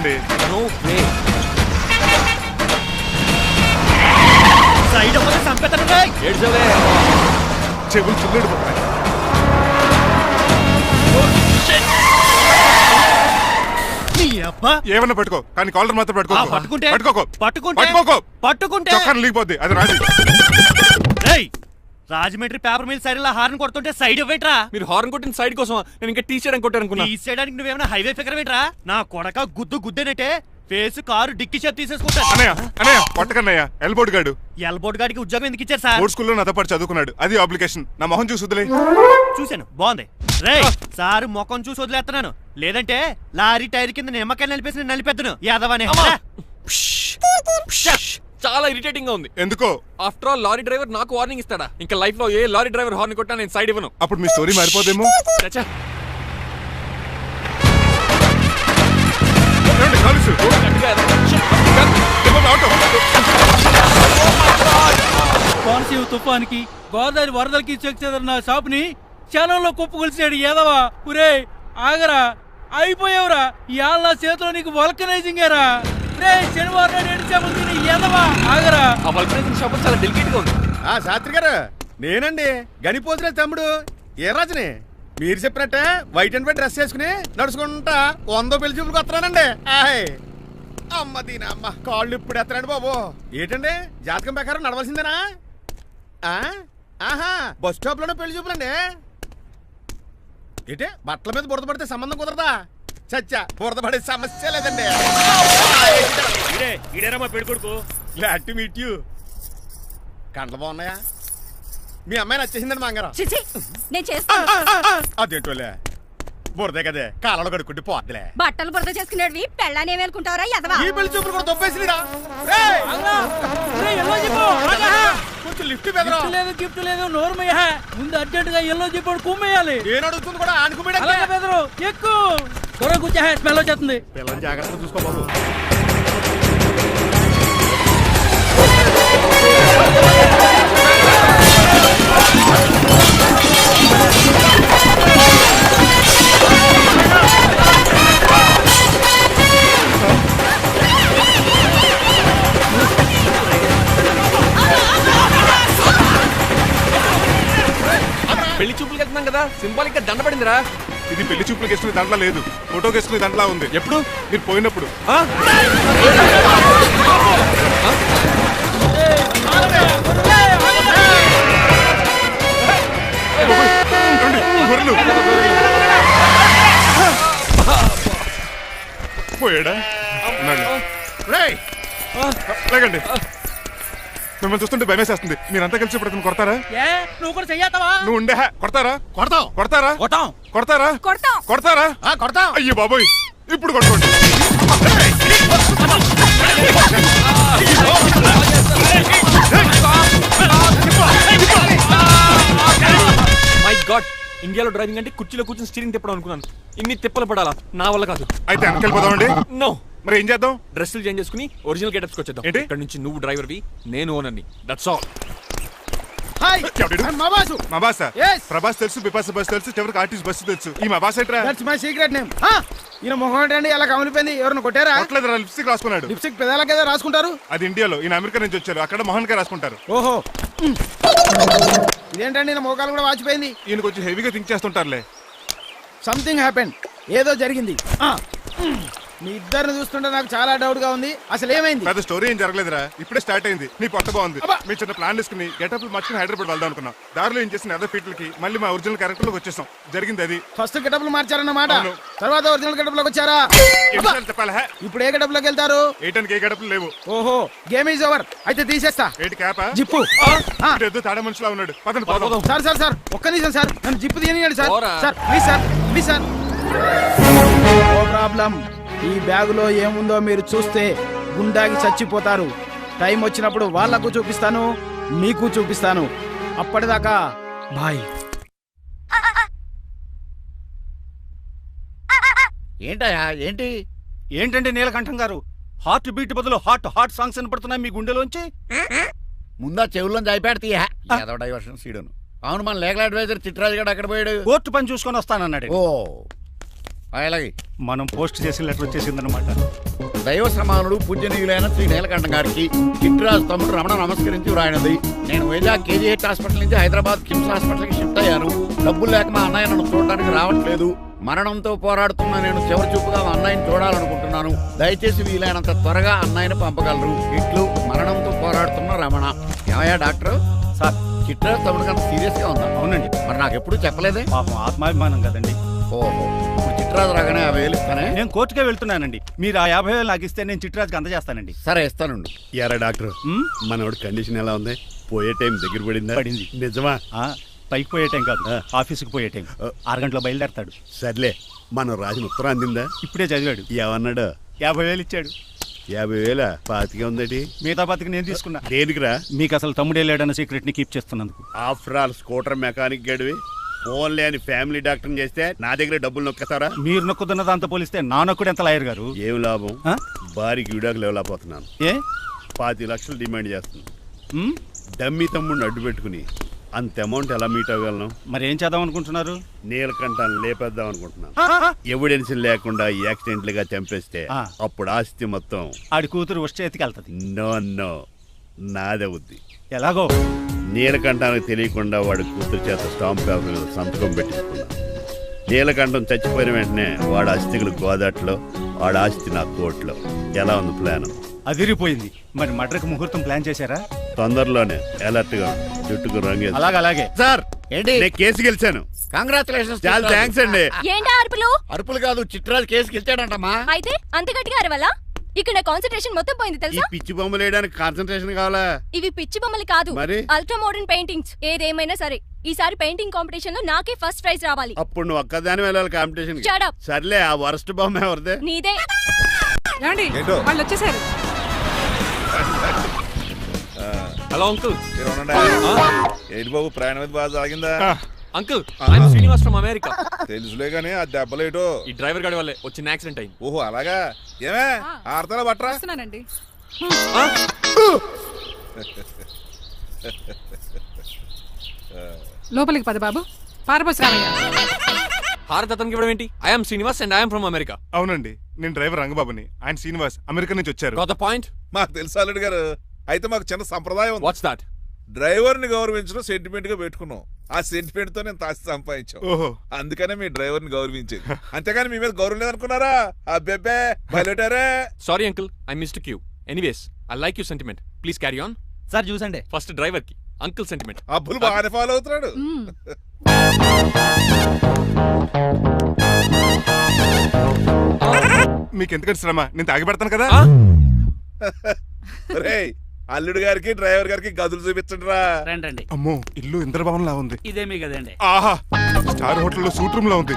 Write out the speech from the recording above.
అండి. చెవులు చిల్లుడు ఏమన్నా పెట్టుకో, కానీ కాలర్ మాత్రం పట్టుకోకు. చొక్కాను లీగిపోద్ది, అది రాజు. రాజమండ్రి పేపర్ మీద సైడ్ హార్న్ కొడుతుంటే సైడ్ ఇవ్వట్రా. మీరు హార్న్ కొట్టిన సైడ్ కోసం నేను ఇంకా టీ షర్ట్ కొట్టారనుకున్నా. టీ చేయడానికి నువ్వేమైనా హైవే ఫిగర్ వేట్రా? నా కొడక గుద్దేనంటే ఫేస్ కారు డిక్కి షర్ట్ తీసేసుకుంటా. అన్నయ్య పట్టకన్నయ్య, ఎల్బోర్డ్ గాడు. ఎల్బోర్డ్ గాడికి ఉద్యోగం ఎందుకు ఇచ్చారు సార్? బోర్డ్ స్కూల్లో నాతో పాటు చదువుకున్నాడు, అది అప్లికేషన్. నా మొహం చూసి వదిలే. చూశాను, బాగుంది. రే సార్ ముఖం చూసి వదిలేస్తున్నాను, లేదంటే లారీ టైర్ కింద నిమ్మకాయ నలిపేసి నలిపేద్దును యాదవనే. చాలా ఇరిటేటింగ్ గా ఉంది. ఎందుకో? ఆఫ్టర్ ఆల్ లారీ డ్రైవర్ నాకు వార్నింగ్ ఇస్తాడా? ఇంకా లైఫ్ లో ఏ లారీ డ్రైవర్ హార్న్ కొట్టా నేను సైడ్ ఇవ్వను. అప్పుడు మీ స్టోరీ మారిపోదేమో. కోనసీమ తుఫానికి గోదావరి వరదలకి చెక్ చెదరిన షాప్ ని క్షణంలో కుప్పకొలిసాడు ఏదవా. పురే ఆగరా, అయిపోయావురా. ఇవాళ నా చేతిలో నీకు వల్కనైజింగ్ ఏరా. రే శనివారం నాడు ఎండు చేపలు తిని ఏదవా ఆగరా. ఆ వల్కనైజింగ్ షాప్ చాలా డెలికేట్ గా ఉంది. శాస్త్రి గారు, నేనండి గనిపోతున్న తమ్ముడు ఏ రాజుని. మీరు చెప్పినట్టే వైట్ అండ్ వైట్ డ్రెస్ వేసుకుని నడుచుకుంటా 100 పెళ్లి చూపులకు వస్తున్నానండి. అమ్మ దీనమ్మ, కాళ్ళు ఇప్పుడు ఎత్తనండి బాబు. ఏంటండి జాతకం ప్రకారం నడవలసిందేనా? ఆహా, బస్ స్టాప్ లోనే పెళ్లి చూపులండి. ఏంటే బట్టల మీద బురద పడితే సంబంధం కుదరదా? చచ్చా, బురద పడే సమస్య లేదండి. Glad to meet you. కండ్లు బాగున్నాయా? మీ అమ్మాయి నచ్చేసిందండి మంగారం. అదేంటోలే, బురదే కదే, కాలంలో కడుక్కుంటే పోద్దులే. బట్టలు బురద చేసుకునేవి పెళ్ళాన్ని ఏమేలుకుంటావరా ఎదవా? ఈ పెళ్లి చూపులు కూడా దొబ్బేసిరా. కొంచెం లిఫ్ట్ లేదు, గిఫ్ట్ లేదు, నోర్మయ్యా. ముందు అర్జెంట్ గా ఎల్లో చెప్పాడు కుమ్మేయాలి. నేను అడుగుతుంది కూడా ఆనుకుమేడ ఎక్కువ త్వరగా కూర్చో, స్మెల్ వచ్చేస్తుంది. పిల్లలు జాగ్రత్తగా చూసుకోబాబు. పెళ్లి చూపులకి వెళ్తున్నాం కదా, సింబాలిక్ గా దండ పడిందిరా. ఇది పెళ్లి చూపులకు వేసుకునే దాంట్లో లేదు, ఫోటోకి వేసుకునే దాంట్లో ఉంది. ఎప్పుడు? మీరు పోయినప్పుడు. పోయాడా? లేకండి, మిమ్మల్ని చూస్తుంటే భయమేసేస్తుంది. మీరంతా కలిసి ఇప్పుడు అతను కొడతారా? నువ్వు కూడా చెయ్యతావా? నువ్వు ఉండే కొడతారా? కొడతారా? అయ్యో బాబోయ్, ఇప్పుడు కొట్టుకోండి. మై గాడ్, ఇండియాలో డ్రైవింగ్ అంటే కుర్చీలో కూర్చొని స్టీరింగ్ తిప్పడం అనుకున్నాను. ఇన్ని తిప్పలు పడాలా? నా వల్ల కాదు. అయితే వెనకెళ్ళిపోదామండి. నో. మరి ఏం చేద్దాం? డ్రెస్సులు చేంజ్ చేసుకుని ఒరిజినల్ గెటప్స్కి వచ్చేద్దాం. ఏంటి? ఇక్కడ నుంచి నువ్వు డ్రైవర్వి, నేను ఓనర్ని. That's all. హాయ్, మా బాసు. మా బాస? Yes. ప్రభాస్ తెలుసు, బిపాస బస్ తెలుసు, చివరికి ఆర్టిస్ట్ బస్సు తెలుసు. ఈ మా బాస్ ఏంట్రా? That's my secret name. ఈయన మొహం ఏంటండి ఎలా కమిలిపోయింది? ఎవరిని కొట్టారా? కొట్టలేదురా, లిప్స్టిక్ రాసుకున్నాడు. లిప్స్టిక్ పెదాల కదా రాసుకుంటారు. అది ఇండియాలో, ఈయన అమెరికా నుంచి వచ్చారు, అక్కడ మోహన్ గారు రాసుకుంటారు. ఓహో, ఇదేంటండి నా మోకాలు కూడా వాచిపోయింది. ఈయన కొంచెం హెవీగా థింక్ చేస్తుంటారులే. సంథింగ్ హ్యాపెన్, ఏదో జరిగింది. మీ ఇద్దరిని చూస్తుంటే నాకు చాలా డౌట్ గా ఉంది. అసలు ఏమైంది? పెద్ద స్టోరీ ఏం జరగలేదురా, ఇప్పుడే స్టార్ట్ అయింది. నీ పొట్ట బాగుంది. మీ చిన్న ప్లాన్ తీసుకుని గెటప్లు మార్చుకుని హైదరాబాద్ వెళ్దాం అనుకున్నాం. దారిలో ఏం చేసిన అదర్ ఫీట్లకి మళ్ళీ మా ఒరిజినల్ క్యారెక్టర్ లోకి వచ్చేసాం. జరిగింది అది. ఫస్ట్ గెటప్లు మార్చారన్నమాట, తర్వాత ఒరిజినల్ గెటప్ లోకి వచ్చారా? చెప్పాలా? ఇప్పుడు ఏ గెటప్ లోకి వెళ్తారు? ఏటానికి ఏ గెటప్లు లేవు. ఓహో, గేమ్ ఈజ్ ఓవర్. అయితే తీసేస్తా. ఏంటి క్యాపా? జిప్పు. తాడ మనుషులా ఉన్నాడు. పదండి. సార్ ఒక్క నిమిషం సార్, నన్ను జిప్పు తీయనియండి sir. Please sir. No problem. ఈ బ్యాగులో ఏముందో మీరు చూస్తే గుండాకి చచ్చిపోతారు. టైం వచ్చినప్పుడు వాళ్లకు చూపిస్తాను, మీకు చూపిస్తాను. అప్పటిదాకా బాయ్. ఏంటయ్యా, ఏంటంటే నీలకంఠం గారు, హార్ట్ బీట్ బదులు హాట్ సాంగ్స్ వినపడుతున్నాయి మీ గుండెలోంచి. ముందా చెవుల్లోంచి అయిపోయాడు తీయా ఏదో డైవర్షన్ సీడును. అవును, మన లీగల్ అడ్వైజర్ చిట్రాజు గారు అక్కడ పోయాడు. కోర్టు పని చూసుకొని వస్తానన్నాడు. ఓ, అలాగే మనం పోస్ట్ చేసిన లెటర్ వచ్చేసిందనమాట. దైవ సమానుడు పూజనీయులైన శ్రీ నీలకంఠం గారికి చిట్రాజు తమ్ముడు రమణ నమస్కరించి వ్రాయినది. నేను వైజాగ్ కేజీహెచ్ హాస్పిటల్ నుంచి హైదరాబాద్ కిమ్స్ హాస్పిటల్కి షిఫ్ట్ అయ్యాను. డబ్బులు లేక మా అన్నయ్య నన్ను చూడడానికి రావట్లేదు. మరణంతో పోరాడుతున్న నేను చివరి చూపుగా మా అన్నయ్యని చూడాలనుకుంటున్నాను. దయచేసి వీలైనంత త్వరగా అన్నయ్యని పంపగలరు. ఇట్లు మరణంతో పోరాడుతున్న రమణ. ఏమయ్యా డాక్టర్? సార్ చిట్రాజు తమ్ముడు కంత సీరియస్ గా ఉందా? అవునండి. మరి నాకు ఎప్పుడు చెప్పలేదే? పాపం ఆత్మాభిమానం కదండి. ఓహో, ఇప్పుడు చిట్రాజు రాగానే 50,000 ఇస్తానే. నేను కోర్టుకే వెళ్తున్నానండి. మీరు ఆ 50,000 నాకు ఇస్తే నేను చిట్రాజుకి అందజేస్తానండి. సరే ఇస్తానండి. ఎరా డాక్టర్, మనోడి కండిషన్ ఎలా ఉంది? పోయే టైం దగ్గర పడిందా? పడింది. నిజమా? పైకి పోయే టైం కాదు, ఆఫీస్కి పోయే టైం. 6 గంటలో బయలుదేరతాడు. సర్లే, మనం రాసిన ఉత్తరం అందిందా? ఇప్పుడే చదివాడు. ఏమన్నాడు? 50,000 ఇచ్చాడు. 50,000 పాతికే ఉందటి. మిగతా బతికి నేను తీసుకున్నా. దేనికిరా? మీకు అసలు తమ్ముడే లేడన్న సీక్రెట్ ని కీప్ చేస్తున్నందుకు. ఆఫ్టర్ ఆల్ స్కూటర్ మెకానిక్ గడివి ఫోన్ లేని ఫ్యామిలీ డాక్టర్ చేస్తే నా దగ్గర డబ్బులు నొక్కేస్తారా? మీరు నొక్కుతున్న దాంతో పోలిస్తే నా నొక్కుడు ఎంత లాయర్ గారు? ఏం లాభం? ఆ? భారీకి విడాకులు ఇవ్వలేకపోతున్నాను. ఏ 25 లక్షలు డిమాండ్ చేస్తున్నాను. డమ్మీ తమ్ముడిని అడ్డు పెట్టుకుని అంత అమౌంట్ ఎలా మీట్ అవ్వగలను? మరి ఏం చేద్దాం అనుకుంటున్నారు? నీలకంఠాన్ని లేపేద్దాం అనుకుంటున్నాను. ఎవిడెన్స్ లేకుండా యాక్సిడెంట్ గా చంపేస్తే అప్పుడు ఆస్తి మొత్తం ఆడి కూతురు వచ్చే ఎత్తికి వెళ్తుంది. నో నాదవుద్ది. ఎలాగో నీలకంఠానికి తెలియకుండా వాడి కూతురు చేత స్టాంప్ పేపర్ మీద సంతకం పెట్టించుకున్నాను. నీలకంఠం చచ్చిపోయిన వెంటనే వాడి అస్థికులు గోదాట్లో, వాడి ఆస్తి నా కోర్టులో. ఎలా ఉంది ప్లాన్? అదిరిపోయింది. మరి మడ్రకు ముహూర్తం ప్లాన్ చేశారా? తొందరలోనే అలర్ట్ గా జుట్టుకు రంగు. అలాగే సార్ ఏంటి? నేను కేసు గెలిచాను. కంగ్రాచులేషన్స్. చాలా థ్యాంక్స్ అండి. ఏంటా అరుపులు? అరుపులు కాదు, చిట్రాజు కేసు గెలిచాడంటమ్మా. అయితే అంత గట్టిగా అరవాలా? ఇక్కడ నా కాన్సన్ట్రేషన్ మొత్తం పోయింది ఈ తెలుసా? పిచ్చి బొమ్మలు వేయడానికి కాన్సన్ట్రేషన్ కావాలా? ఇవి పిచ్చి బొమ్మలు కాదు, మరి? Ultra modern paintings. ఏదేమైనా సరే ఈసారి పెయింటింగ్ కాంపిటీషన్ లో నాకే ఫస్ట్ ప్రైజ్ రావాలి. అప్పుడు నువ్వు ఒక్కదాని వెళ్ళాలి కాంపిటీషన్. Shut up. సర్లే, ఆ వరస్ట్ బొమ్మ ఎవరిదే? నీదే. వాళ్ళు వచ్చేసారు. Hello uncle. ఏంటి బాబు, ప్రయాణం అయితే బాగా సాగిందా? Uncle, I'm Srinivas from America. తెలుసులే గానీ ఆ దెబ్బలేటో ఈ డ్రైవర్ గాడి వల్లే వచ్చిన యాక్సిడెంట్ అయింది. ఓహో అలాగా. ఏమే ఆడతారా బట్రా? వస్తున్నానండి. లోపలికి పద బాబు. పారబోసి రామయ్య. హారత్ అతనికి ఇవ్వడం ఏంటి? I'm Srinivas and I'm from America. అవునండి, నేను డ్రైవర్ రంగబాబుని. ఆయన శ్రీనివాస్ అమెరికా నుంచి వచ్చారు. Got the point? మాకు తెలుసు అల్లుడు గారు. అయితే మాకు చిన్న సంప్రదాయం ఉంది. What's that? డ్రైవర్ ని గౌరవించడం సెంటిమెంట్ గా పెట్టుకున్నాం. ఆ సెంటిమెంట్ తో నేను తాసి సంపాదించాం. ఓహో, అందుకనే మీ డ్రైవర్ ని గౌరవించేది. అంతేగాని మీ మీద గౌరవం లేదనుకున్నారా? అబ్బెబ్బే బయలుటారే. Sorry uncle, I missed you. Anyways, I like you sentiment. Please carry on. Sir చూసండి. ఫస్ట్ డ్రైవర్ కి అంకుల్ సెంటిమెంట్. అబ్బులు బాగానే ఫాలో అవుతున్నాడు. మీకు ఎందుకంటే శ్రమ, నేను తాగి పెడతాను కదా. రేయ్, అల్లుడు గారికి డ్రైవర్ గారికి గదులు చూపించండి రా. రండి. అమ్మో, ఇల్లు ఇంద్రభవన్ లా ఉంది. ఇదేమీ కదండి. ఆహా, స్టార్ హోటల్లో సూట్ రూమ్ లా ఉంది.